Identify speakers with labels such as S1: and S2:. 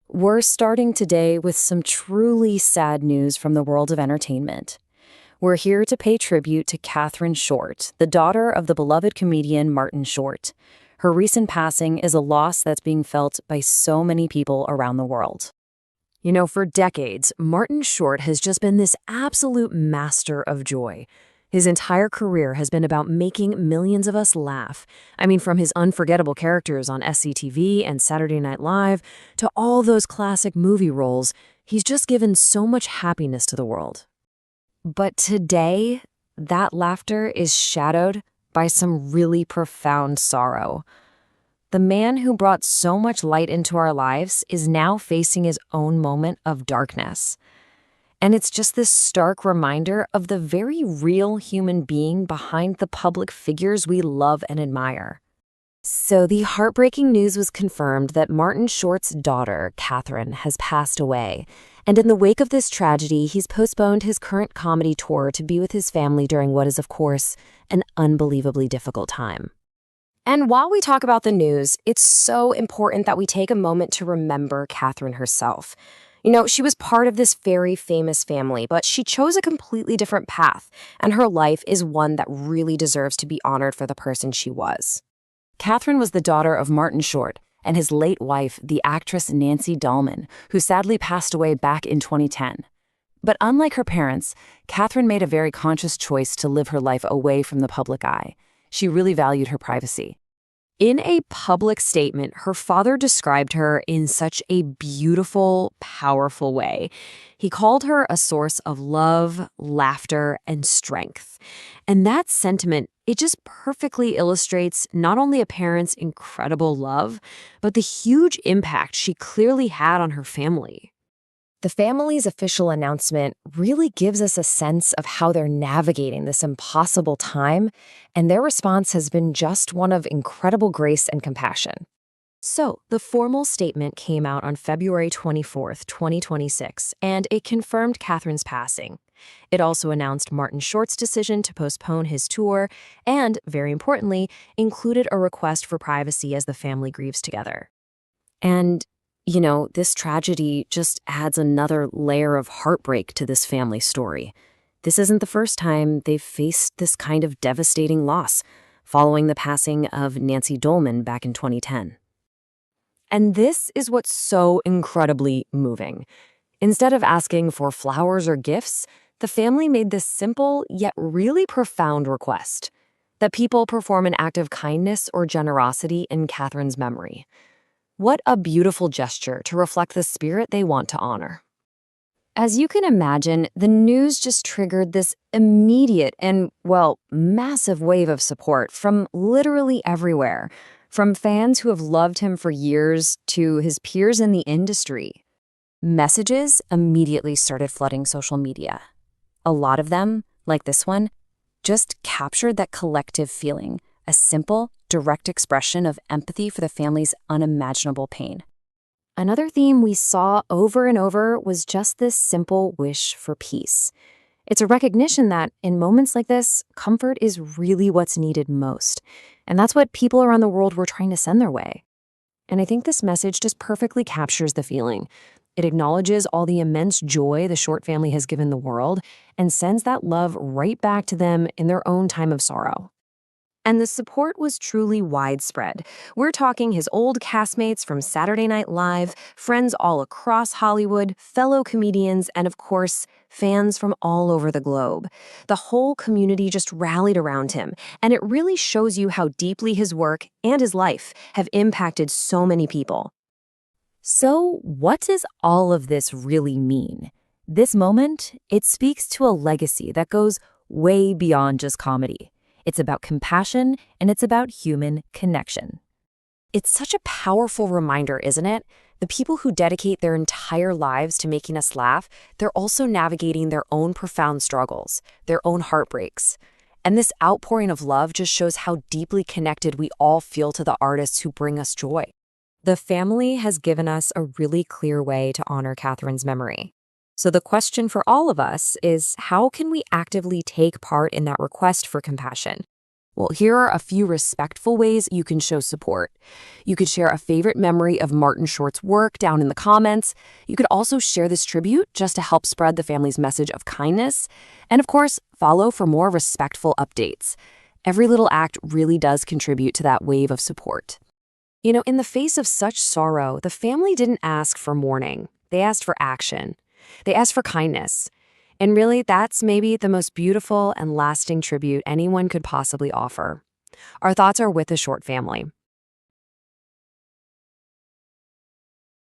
S1: We're starting today with some truly sad news from the world of entertainment. We're here to pay tribute to Katherine Short, the daughter of the beloved comedian Martin Short. Her recent passing is a loss that's being felt by so many people around the world. For decades, Martin Short has just been this absolute master of joy. His entire career has been about making millions of us laugh. From his unforgettable characters on SCTV and Saturday Night Live to all those classic movie roles, he's just given so much happiness to the world. But today, that laughter is shadowed by some really profound sorrow. The man who brought so much light into our lives is now facing his own moment of darkness. And it's just this stark reminder of the very real human being behind the public figures we love and admire. So the heartbreaking news was confirmed that Martin Short's daughter, Katherine, has passed away. And in the wake of this tragedy, he's postponed his current comedy tour to be with his family during what is, of course, an unbelievably difficult time. And while we talk about the news, it's so important that we take a moment to remember Katherine herself. She was part of this very famous family, but she chose a completely different path, and her life is one that really deserves to be honored for the person she was. Katherine was the daughter of Martin Short and his late wife, the actress Nancy Dahlman, who sadly passed away back in 2010. But unlike her parents, Katherine made a very conscious choice to live her life away from the public eye. She really valued her privacy. In a public statement, her father described her in such a beautiful, powerful way. He called her a source of love, laughter, and strength. And that sentiment, it just perfectly illustrates not only a parent's incredible love, but the huge impact she clearly had on her family. The family's official announcement really gives us a sense of how they're navigating this impossible time, and their response has been just one of incredible grace and compassion. So, the formal statement came out on February 24th, 2026, and it confirmed Katherine's passing. It also announced Martin Short's decision to postpone his tour and, very importantly, included a request for privacy as the family grieves together. And this tragedy just adds another layer of heartbreak to this family story. This isn't the first time they've faced this kind of devastating loss, following the passing of Nancy Dahlman back in 2010. And this is what's so incredibly moving. Instead of asking for flowers or gifts, the family made this simple yet really profound request: that people perform an act of kindness or generosity in Katherine's memory. What a beautiful gesture to reflect the spirit they want to honor. As you can imagine, the news just triggered this immediate and, massive wave of support from literally everywhere, from fans who have loved him for years to his peers in the industry. Messages immediately started flooding social media. A lot of them, like this one, just captured that collective feeling, a simple, direct expression of empathy for the family's unimaginable pain. Another theme we saw over and over was just this simple wish for peace. It's a recognition that, in moments like this, comfort is really what's needed most. And that's what people around the world were trying to send their way. And I think this message just perfectly captures the feeling. It acknowledges all the immense joy the Short family has given the world and sends that love right back to them in their own time of sorrow. And the support was truly widespread. We're talking his old castmates from Saturday Night Live, friends all across Hollywood, fellow comedians, and of course, fans from all over the globe. The whole community just rallied around him, and it really shows you how deeply his work and his life have impacted so many people. So, what does all of this really mean? This moment, it speaks to a legacy that goes way beyond just comedy. It's about compassion, and it's about human connection. It's such a powerful reminder, isn't it? The people who dedicate their entire lives to making us laugh, they're also navigating their own profound struggles, their own heartbreaks. And this outpouring of love just shows how deeply connected we all feel to the artists who bring us joy. The family has given us a really clear way to honor Katherine's memory. So the question for all of us is, how can we actively take part in that request for compassion? Well, here are a few respectful ways you can show support. You could share a favorite memory of Martin Short's work down in the comments. You could also share this tribute just to help spread the family's message of kindness. And of course, follow for more respectful updates. Every little act really does contribute to that wave of support. In the face of such sorrow, the family didn't ask for mourning. They asked for action. They asked for kindness. And really, that's maybe the most beautiful and lasting tribute anyone could possibly offer. Our thoughts are with the Short family.